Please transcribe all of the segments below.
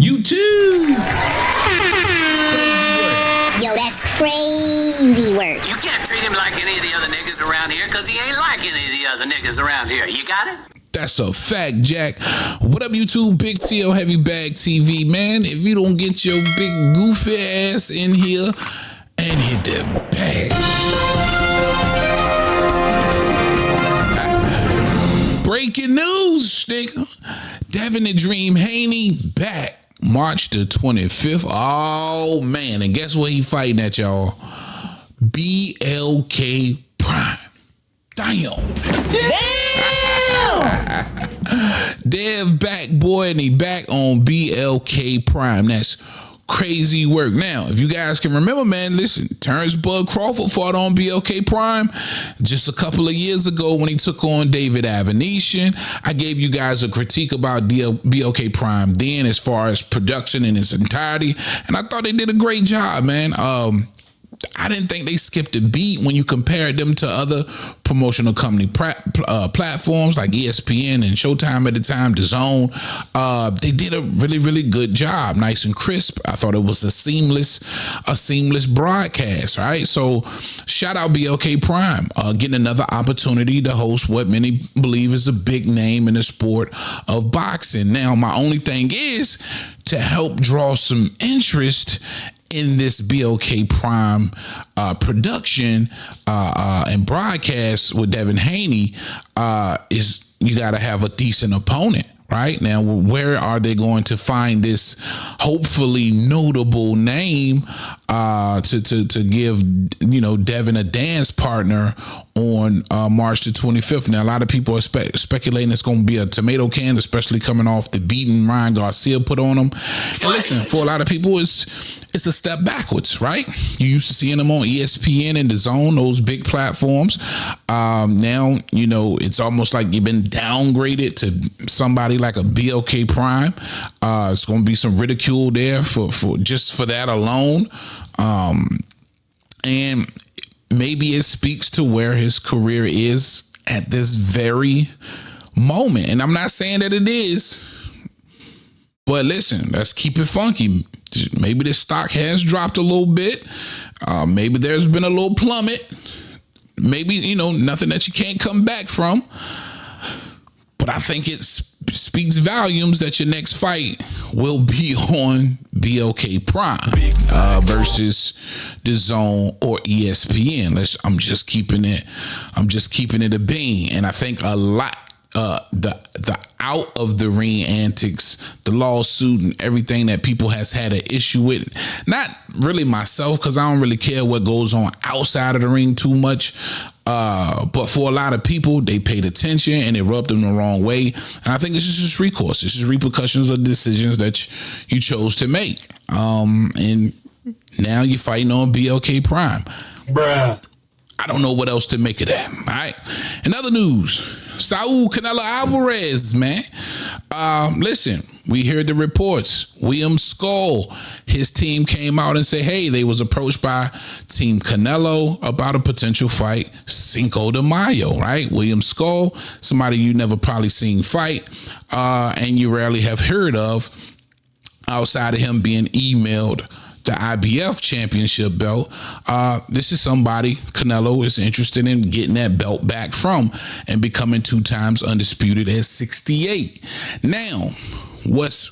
You too. Yo, that's crazy work. You can't treat him like any of the other niggas around here, because he ain't like any of the other niggas around here. You got it? That's a fact, Jack. What up, YouTube? Big TL Heavy Bag TV, man. If you don't get your big goofy ass in here and hit that bag. Breaking news, nigga. Devin the Dream Haney back March the 25th. Oh, man. And guess what he fighting at, y'all? BLK Prime. Damn. Dev back, boy, and he back on BLK Prime. That's crazy work. Now, if you guys can remember, man, listen, Terrence Bud Crawford fought on BLK Prime just a couple of years ago when he took on David Avenetian. I gave you guys a critique about BLK Prime then as far as production in its entirety, and I thought they did a great job, man. I didn't think they skipped a beat when you compared them to other promotional company platforms like ESPN and Showtime at the time, DAZN. They did a really, really good job, nice and crisp. I thought it was a seamless broadcast, right? So shout out BLK Prime, getting another opportunity to host what many believe is a big name in the sport of boxing. Now, my only thing is to help draw some interest in this BLK Prime production and broadcast with Devin Haney is you got to have a decent opponent. Right now, where are they going to find this hopefully notable name to give, you know, Devin a dance partner on March the 25th? Now, a lot of people are speculating it's going to be a tomato can, especially coming off the beating Ryan Garcia put on him. And listen, for a lot of people, it's a step backwards, right? You used to seeing them on ESPN and DAZN, those big platforms. Now, you know, it's almost like you've been downgraded to somebody like a BLK Prime. It's going to be some ridicule there for that alone. And maybe it speaks to where his career is at this very moment. And I'm not saying that it is, but listen, let's keep it funky. Maybe the stock has dropped a little bit. Maybe there's been a little plummet. Maybe, you know, nothing that you can't come back from. But I think it speaks volumes that your next fight will be on BLK Prime versus DAZN or ESPN. I'm just keeping it a bean. And I think a lot the out of the ring antics, the lawsuit and everything that people has had an issue with, not really myself, because I don't really care what goes on outside of the ring too much. But for a lot of people, they paid attention and it rubbed them the wrong way. And I think this is just recourse. This is repercussions of decisions that you chose to make. And now you're fighting on BLK Prime. Bruh. I don't know what else to make of that. All right. In other news, Saul Canelo Alvarez, man. Listen, we heard the reports. William Skull, his team came out and said, hey, they was approached by Team Canelo about a potential fight, Cinco de Mayo, right? William Skull, somebody you never probably seen fight, and you rarely have heard of outside of him being emailed the IBF championship belt. This is somebody Canelo is interested in getting that belt back from and becoming 2 times undisputed at 68. Now, what's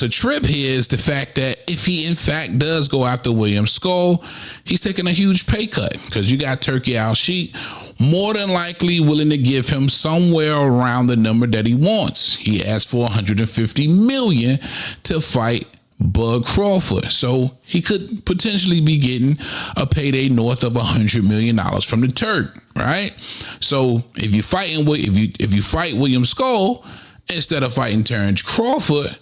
a trip here is the fact that if he in fact does go after William Skull, he's taking a huge pay cut, because you got Turkey Al-Sheikh more than likely willing to give him somewhere around the number that he wants. He asked for $150 million to fight Bud Crawford, so he could potentially be getting a payday north of $100 million from the Turk, right? So if you fighting if you fight William Skull instead of fighting Terrence Crawford,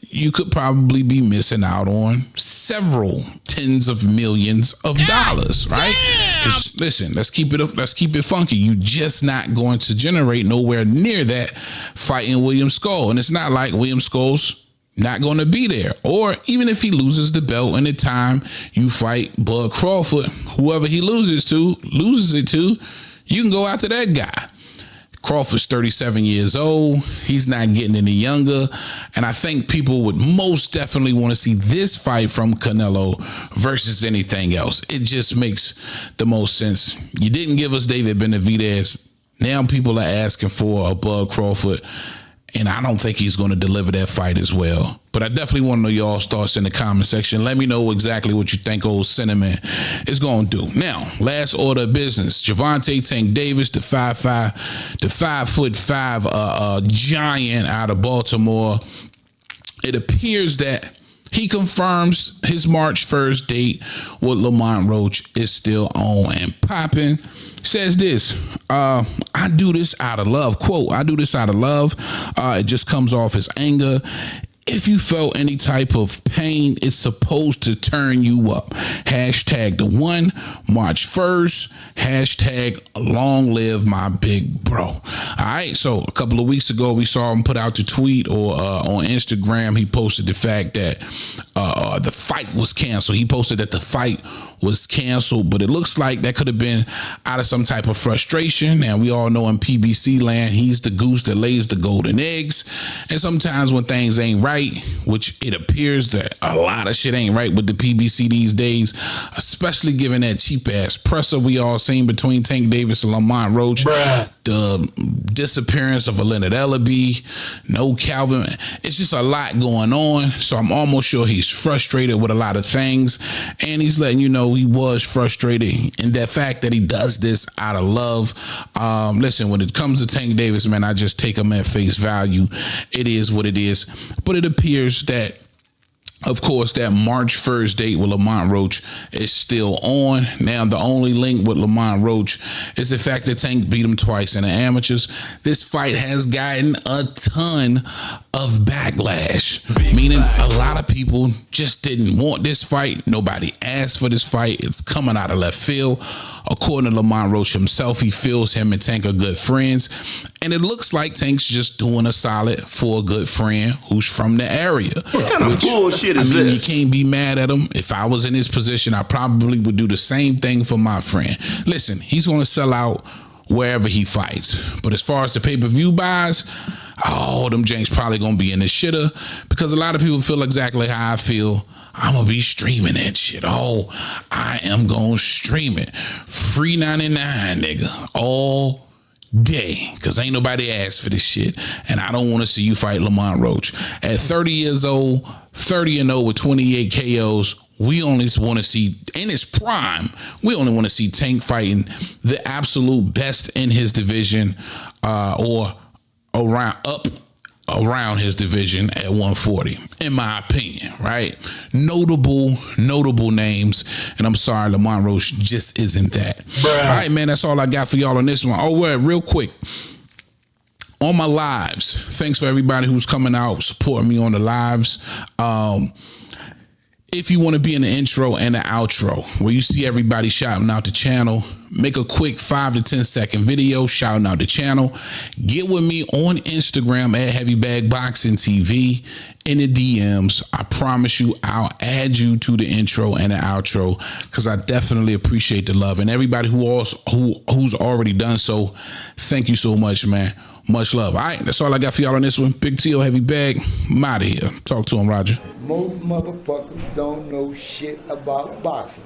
you could probably be missing out on several tens of millions of dollars, right? Because listen, let's keep it funky. You just not going to generate nowhere near that fighting William Skull, and it's not like William Skull's not going to be there. Or even if he loses the belt in the time you fight Bud Crawford, whoever he loses it to, you can go after that guy. Crawford's 37 years old. He's not getting any younger. And I think people would most definitely want to see this fight from Canelo versus anything else. It just makes the most sense. You didn't give us David Benavidez. Now people are asking for a Bud Crawford. And I don't think he's going to deliver that fight as well. But I definitely want to know y'all's thoughts in the comment section. Let me know exactly what you think old Cinnamon is going to do. Now, last order of business. Gervonta Tank Davis, the 5'5", the 5'5" giant out of Baltimore. It appears that he confirms his March 1st date with Lamont Roach is still on and popping. Says this, I do this out of love. Quote, I do this out of love. It just comes off as anger. If you felt any type of pain, it's supposed to turn you up. Hashtag the one, March 1st. Hashtag long live my big bro. All right, so a couple of weeks ago, we saw him put out the tweet or on Instagram, he posted the fact that the fight was canceled. He posted that the fight was canceled, but it looks like that could have been out of some type of frustration. And we all know in PBC land, he's the goose that lays the golden eggs. And sometimes when things ain't right, which it appears that a lot of shit ain't right with the PBC these days, especially given that cheap ass presser we all seen between Tank Davis and Lamont Roach. Bruh. The disappearance of a Leonard Ellaby, no Calvin. It's just a lot going on. So I'm almost sure he's frustrated with a lot of things. And he's letting you know he was frustrated. And that fact that he does this out of love. Listen, when it comes to Tank Davis, man, I just take him at face value. It is what it is. But it appears that, of course, that March 1st date with Lamont Roach is still on. Now, the only link with Lamont Roach is the fact that Tank beat him twice in the amateurs. This fight has gotten a ton of backlash, meaning a lot of people just didn't want this fight. Nobody asked for this fight. It's coming out of left field. According to Lamont Roach himself, he feels him and Tank are good friends. And it looks like Tank's just doing a solid for a good friend who's from the area. What kind of bullshit is this? You can't be mad at him. If I was in his position, I probably would do the same thing for my friend. Listen, he's going to sell out wherever he fights. But as far as the pay-per-view buys, them Janks probably going to be in the shitter because a lot of people feel exactly how I feel. I'm going to be streaming that shit. I am going to stream it. Free 99, nigga. All day. Because ain't nobody asked for this shit. And I don't want to see you fight Lamont Roach. At 30 years old, 30-0 with 28 KOs, we only want to see, in his prime, we only want to see Tank fighting the absolute best in his division or around his division at 140, in my opinion, right? Notable names, and I'm sorry, Lamont Roach just isn't that. Bruh. All right, man, that's all I got for y'all on this one. Oh, well, real quick, on my lives, thanks for everybody who's coming out, supporting me on the lives. If you want to be in the intro and the outro, where you see everybody shouting out the channel, make a quick 5 to 10 second video shouting out the channel. Get with me on Instagram at HeavyBagBoxingTV in the DMs. I promise you, I'll add you to the intro and the outro because I definitely appreciate the love. And everybody who's already done so, thank you so much, man. Much love. All right, that's all I got for y'all on this one. Big T.O. Heavy Bag. I'm out of here. Talk to him, Roger. Most motherfuckers don't know shit about boxing.